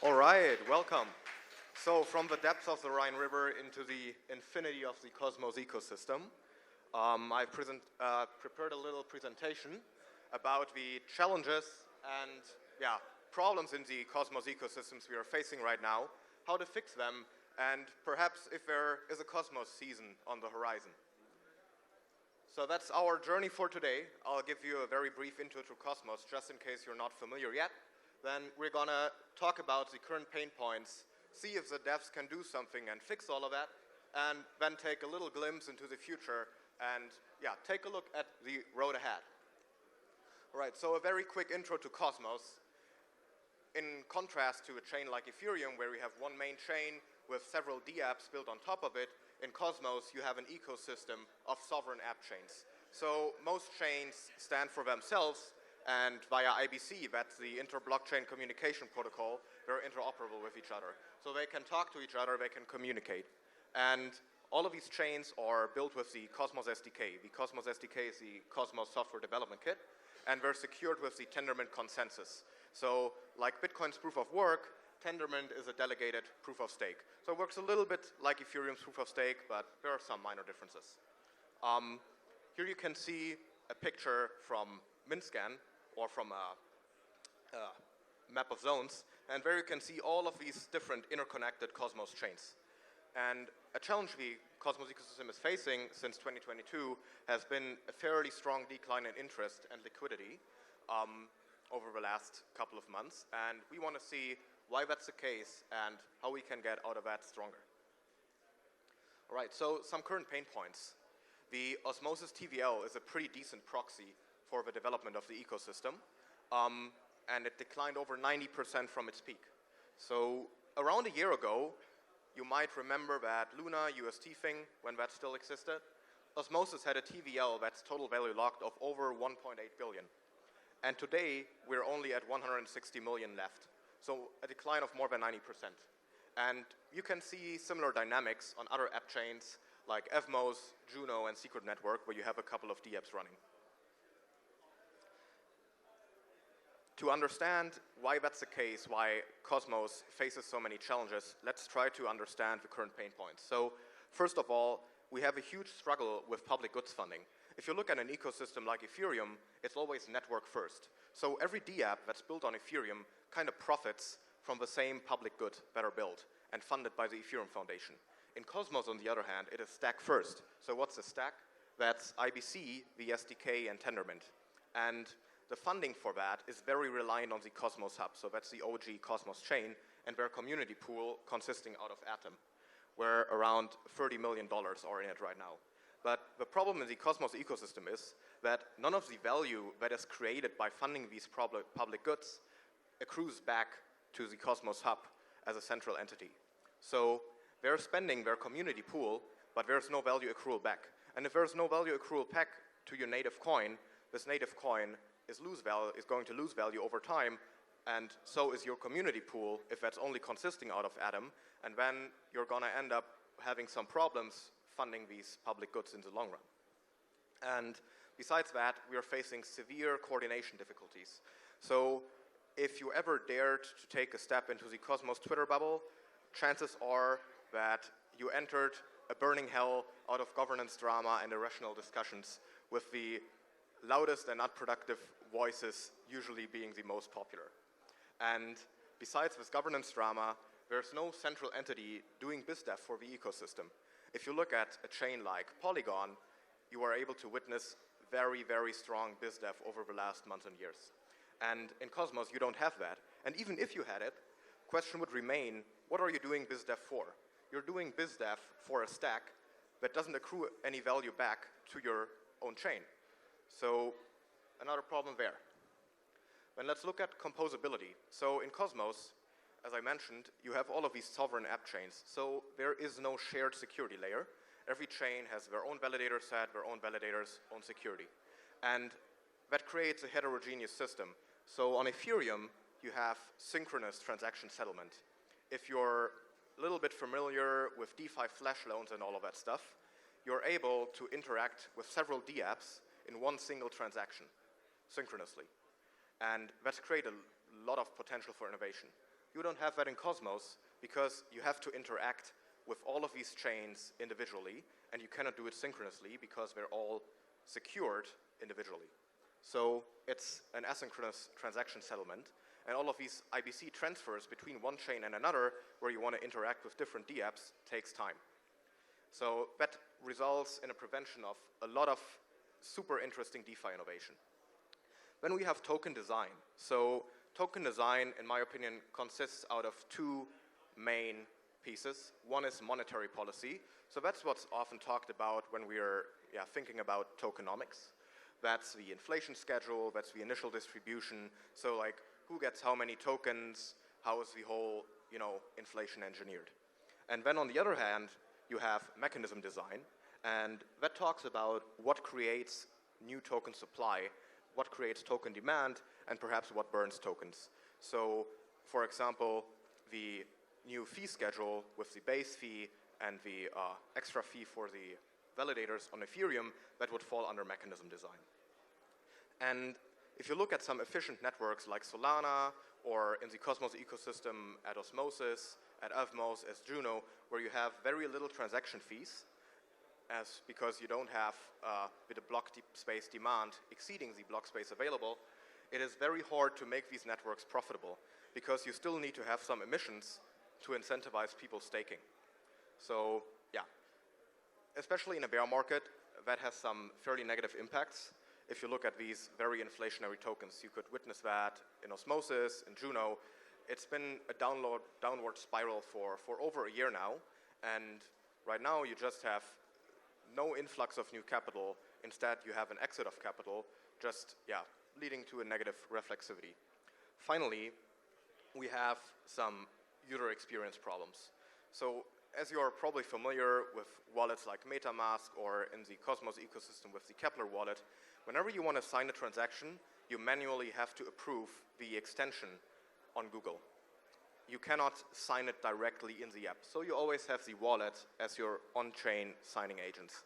All right, welcome. So from the depths of the Rhine River into the infinity of the Cosmos ecosystem, I've prepared a little presentation about the challenges and problems in the Cosmos ecosystems we are facing right now, how to fix them, and perhaps if there is a Cosmos season on the horizon. So that's our journey for today. I'll give you a very brief intro to Cosmos, just in case you're not familiar yet. Then we're gonna talk about the current pain points, see if the devs can do something and fix all of that, and then take a little glimpse into the future and take a look at the road ahead. All right, so a very quick intro to Cosmos. In contrast to a chain like Ethereum, where we have one main chain with several dApps built on top of it, in Cosmos you have an ecosystem of sovereign app chains. So most chains stand for themselves, and via IBC, that's the inter-blockchain communication protocol, they're interoperable with each other. So they can talk to each other, they can communicate. And all of these chains are built with the Cosmos SDK. The Cosmos SDK is the Cosmos Software Development Kit, and they're secured with the Tendermint consensus. So like Bitcoin's proof of work, Tendermint is a delegated proof of stake. So it works a little bit like Ethereum's proof of stake, but there are some minor differences. Here you can see a picture from MintScan, or from a map of zones, and there you can see all of these different interconnected Cosmos chains. And a challenge the Cosmos ecosystem is facing since 2022 has been a fairly strong decline in interest and liquidity over the last couple of months, and we want to see why that's the case and how we can get out of that stronger. All right, so some current pain points. The Osmosis TVL is a pretty decent proxy for the development of the ecosystem, and it declined over 90% from its peak. So around a year ago, you might remember that Luna UST thing, when that still existed. Osmosis had a TVL that's total value locked of over 1.8 billion. And today, we're only at 160 million left. So a decline of more than 90%. And you can see similar dynamics on other app chains like Evmos, Juno, and Secret Network, where you have a couple of dApps running. To understand why that's the case, why Cosmos faces so many challenges, let's try to understand the current pain points. So first of all, we have a huge struggle with public goods funding. If you look at an ecosystem like Ethereum, it's always network first. So every dApp that's built on Ethereum kind of profits from the same public good that are built and funded by the Ethereum Foundation. In Cosmos, on the other hand, it is stack first. So what's the stack? That's IBC, the SDK, and Tendermint. And the funding for that is very reliant on the Cosmos Hub. So that's the OG Cosmos chain, and their community pool consisting out of Atom, where around $30 million are in it right now. But the problem in the Cosmos ecosystem is that none of the value that is created by funding these public goods accrues back to the Cosmos Hub as a central entity. So they're spending their community pool, but there's no value accrual back. And if there's no value accrual back to your native coin, this native coin is going to lose value over time, and so is your community pool if that's only consisting out of Atom, and then you're gonna end up having some problems funding these public goods in the long run. And besides that, we are facing severe coordination difficulties. So if you ever dared to take a step into the Cosmos Twitter bubble, chances are that you entered a burning hell out of governance drama and irrational discussions, with the loudest and unproductive voices usually being the most popular. And besides this governance drama, there's no central entity doing BizDev for the ecosystem. If you look at a chain like Polygon, you are able to witness very, very strong BizDev over the last months and years. And in Cosmos, you don't have that. And even if you had it, question would remain, what are you doing BizDev for? You're doing BizDev for a stack that doesn't accrue any value back to your own chain. So another problem there. Then let's look at composability. So in Cosmos, as I mentioned, you have all of these sovereign app chains. So there is no shared security layer. Every chain has their own validator set, their own validators, own security. And that creates a heterogeneous system. So on Ethereum, you have synchronous transaction settlement. If you're a little bit familiar with DeFi flash loans and all of that stuff, you're able to interact with several dApps in one single transaction, synchronously. And that's created a lot of potential for innovation. You don't have that in Cosmos because you have to interact with all of these chains individually, and you cannot do it synchronously because they're all secured individually. So it's an asynchronous transaction settlement, and all of these IBC transfers between one chain and another where you want to interact with different DApps takes time. So that results in a prevention of a lot of super interesting DeFi innovation. Then we have token design. So token design, in my opinion, consists out of two main pieces. One is monetary policy. So that's what's often talked about when we're thinking about tokenomics. That's the inflation schedule, that's the initial distribution. So like, who gets how many tokens, how is the whole, inflation engineered? And then on the other hand, you have mechanism design, and that talks about what creates new token supply, what creates token demand, and perhaps what burns tokens. So, for example, the new fee schedule with the base fee and the extra fee for the validators on Ethereum, that would fall under mechanism design. And if you look at some efficient networks like Solana, or in the Cosmos ecosystem at Osmosis, at Evmos, as Juno, where you have very little transaction fees, because you don't have with the block space demand exceeding the block space available, it is very hard to make these networks profitable, because you still need to have some emissions to incentivize people staking. So yeah, especially in a bear market, that has some fairly negative impacts. If you look at these very inflationary tokens, you could witness that in Osmosis, in Juno. It's been a downward spiral for over a year now, and right now you just have no influx of new capital. Instead, you have an exit of capital, just leading to a negative reflexivity. Finally, we have some user experience problems. So as you are probably familiar with wallets like MetaMask, or in the Cosmos ecosystem with the Kepler wallet, whenever you want to sign a transaction, you manually have to approve the extension on Google. You cannot sign it directly in the app. So you always have the wallet as your on-chain signing agents.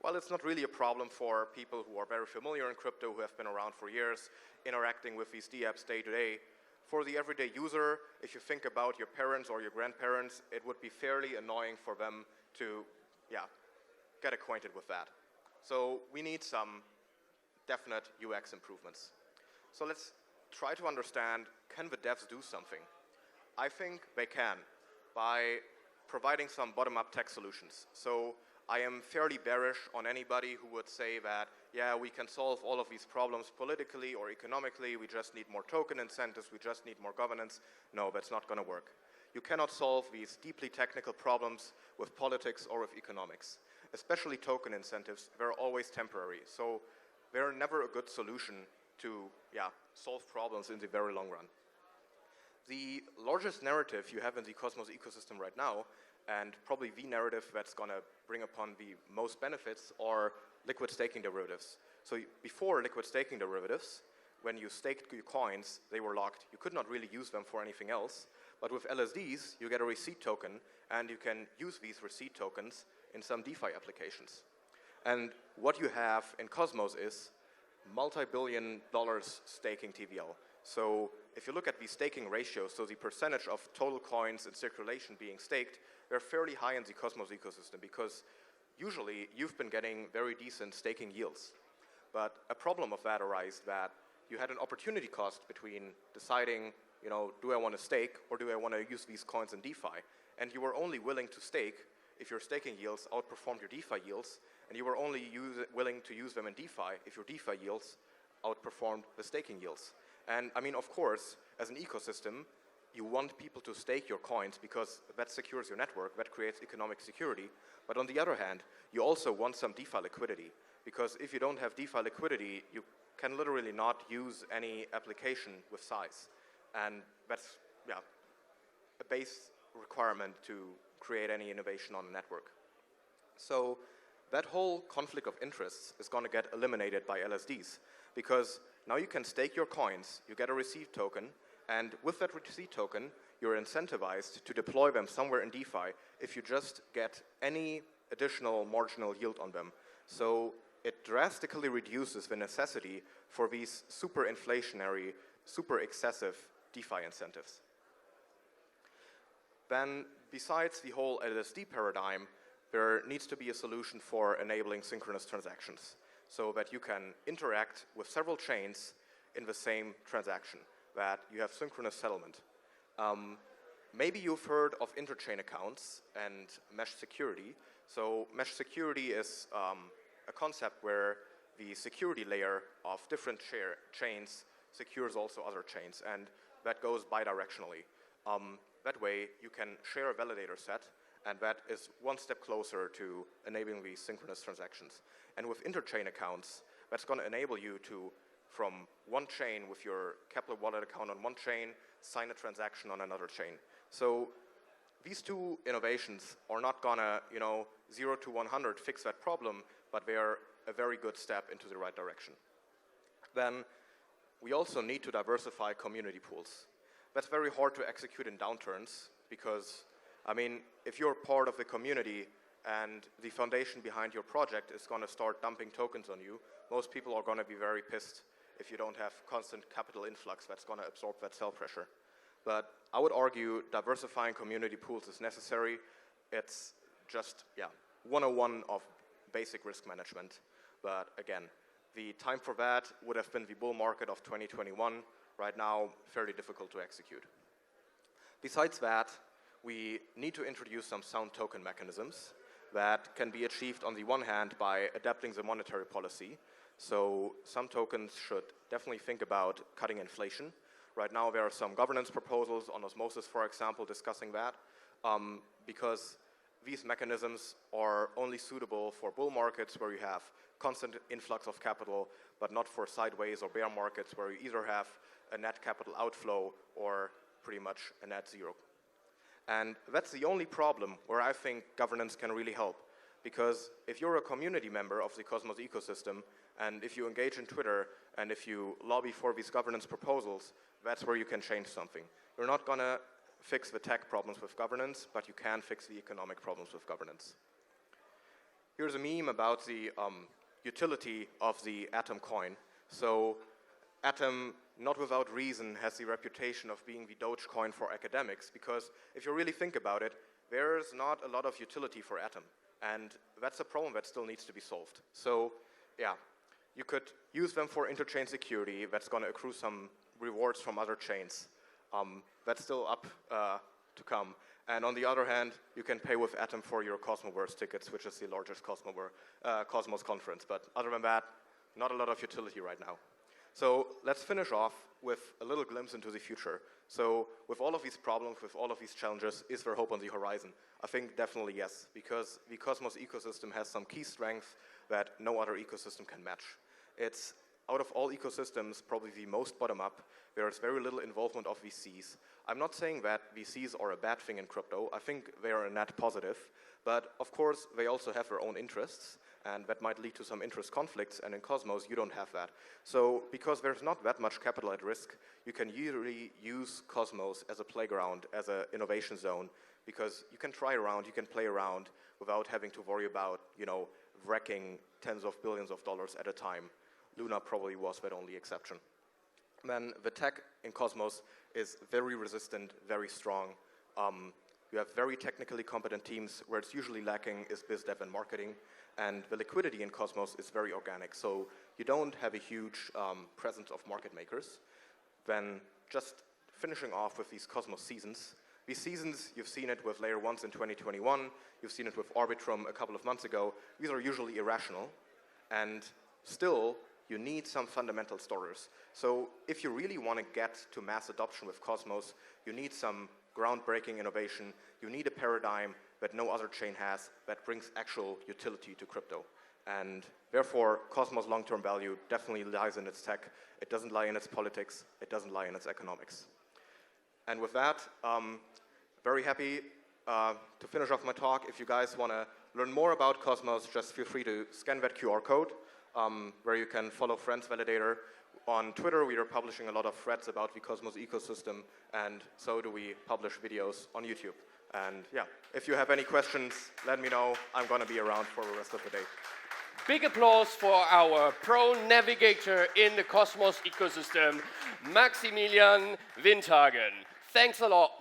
Well, it's not really a problem for people who are very familiar in crypto, who have been around for years, interacting with these DApps day to day. For the everyday user, if you think about your parents or your grandparents, it would be fairly annoying for them to get acquainted with that. So we need some definite UX improvements. So let's try to understand, can the devs do something? I think they can by providing some bottom-up tech solutions. So I am fairly bearish on anybody who would say that, we can solve all of these problems politically or economically, we just need more token incentives, we just need more governance. No, that's not going to work. You cannot solve these deeply technical problems with politics or with economics. Especially token incentives, they're always temporary. So they're never a good solution to solve problems in the very long run. The largest narrative you have in the Cosmos ecosystem right now, and probably the narrative that's going to bring upon the most benefits, are liquid staking derivatives. So before liquid staking derivatives, when you staked your coins, they were locked. You could not really use them for anything else. But with LSDs, you get a receipt token, and you can use these receipt tokens in some DeFi applications. And what you have in Cosmos is multi-billion dollars staking TVL. So if you look at the staking ratios, so the percentage of total coins in circulation being staked, they're fairly high in the Cosmos ecosystem, because usually you've been getting very decent staking yields. But a problem of that arises that you had an opportunity cost between deciding, do I want to stake or do I want to use these coins in DeFi? And you were only willing to stake if your staking yields outperformed your DeFi yields, and you were only willing to use them in DeFi if your DeFi yields outperformed the staking yields. And I mean, of course, as an ecosystem, you want people to stake your coins because that secures your network, that creates economic security. But on the other hand, you also want some DeFi liquidity, because if you don't have DeFi liquidity, you can literally not use any application with size. And that's a base requirement to create any innovation on a network. So that whole conflict of interests is going to get eliminated by LSDs, because now you can stake your coins, you get a receipt token, and with that receipt token, you're incentivized to deploy them somewhere in DeFi if you just get any additional marginal yield on them. So it drastically reduces the necessity for these super inflationary, super excessive DeFi incentives. then besides the whole LSD paradigm, there needs to be a solution for enabling synchronous transactions so that you can interact with several chains in the same transaction, that you have synchronous settlement. Maybe you've heard of interchain accounts and mesh security. So mesh security is a concept where the security layer of different chains secures also other chains, and that goes bidirectionally. That way, you can share a validator set, and that is one step closer to enabling these synchronous transactions. And with interchain accounts, that's going to enable you to, from one chain with your Kepler wallet account on one chain, sign a transaction on another chain. So these two innovations are not going to, 0 to 100 fix that problem, but they are a very good step into the right direction. Then we also need to diversify community pools. That's very hard to execute in downturns because, if you're part of the community and the foundation behind your project is going to start dumping tokens on you, most people are going to be very pissed if you don't have constant capital influx that's going to absorb that sell pressure. But I would argue diversifying community pools is necessary. It's just, 101 of basic risk management. But again, the time for that would have been the bull market of 2021. Right now, fairly difficult to execute. Besides that, we need to introduce some sound token mechanisms that can be achieved on the one hand by adapting the monetary policy. So some tokens should definitely think about cutting inflation. Right now, there are some governance proposals on osmosis, for example, discussing that, because these mechanisms are only suitable for bull markets where you have constant influx of capital, but not for sideways or bear markets where you either have a net capital outflow or pretty much a net zero. And that's the only problem where I think governance can really help. Because if you're a community member of the Cosmos ecosystem, and if you engage in Twitter, and if you lobby for these governance proposals, that's where you can change something. You're not going to fix the tech problems with governance, but you can fix the economic problems with governance. Here's a meme about the utility of the Atom coin. So Atom, not without reason, has the reputation of being the Dogecoin for academics, because if you really think about it, there's not a lot of utility for Atom. And that's a problem that still needs to be solved. So you could use them for interchain security. That's going to accrue some rewards from other chains. That's still up to come. And on the other hand, you can pay with Atom for your Cosmoverse tickets, which is the largest Cosmos conference. But other than that, not a lot of utility right now. So let's finish off with a little glimpse into the future. So with all of these problems, with all of these challenges, is there hope on the horizon? I think definitely yes, because the Cosmos ecosystem has some key strengths that no other ecosystem can match. It's, out of all ecosystems, probably the most bottom-up. There is very little involvement of VCs. I'm not saying that VCs are a bad thing in crypto. I think they are a net positive. But of course, they also have their own interests, and that might lead to some interest conflicts, and in Cosmos, you don't have that. So because there's not that much capital at risk, you can usually use Cosmos as a playground, as an innovation zone, because you can try around, you can play around without having to worry about, wrecking tens of billions of dollars at a time. Luna probably was that only exception. Then the tech in Cosmos is very resistant, very strong. You have very technically competent teams. Where it's usually lacking is biz dev and marketing. And the liquidity in Cosmos is very organic. So you don't have a huge presence of market makers. Then just finishing off with these Cosmos seasons. These seasons, you've seen it with Layer 1s in 2021. You've seen it with Arbitrum a couple of months ago. These are usually irrational. And still, you need some fundamental storers. So if you really want to get to mass adoption with Cosmos, you need some groundbreaking innovation. You need a paradigm that no other chain has that brings actual utility to crypto. And therefore, Cosmos' long-term value definitely lies in its tech. It doesn't lie in its politics. It doesn't lie in its economics. And with that, very happy to finish off my talk. If you guys want to learn more about Cosmos, just feel free to scan that QR code, where you can follow Frens Validator. On Twitter, we are publishing a lot of threads about the Cosmos ecosystem, and so do we publish videos on YouTube. And if you have any questions, let me know. I'm going to be around for the rest of the day. Big applause for our pro navigator in the Cosmos ecosystem, Max Windhagen. Thanks a lot.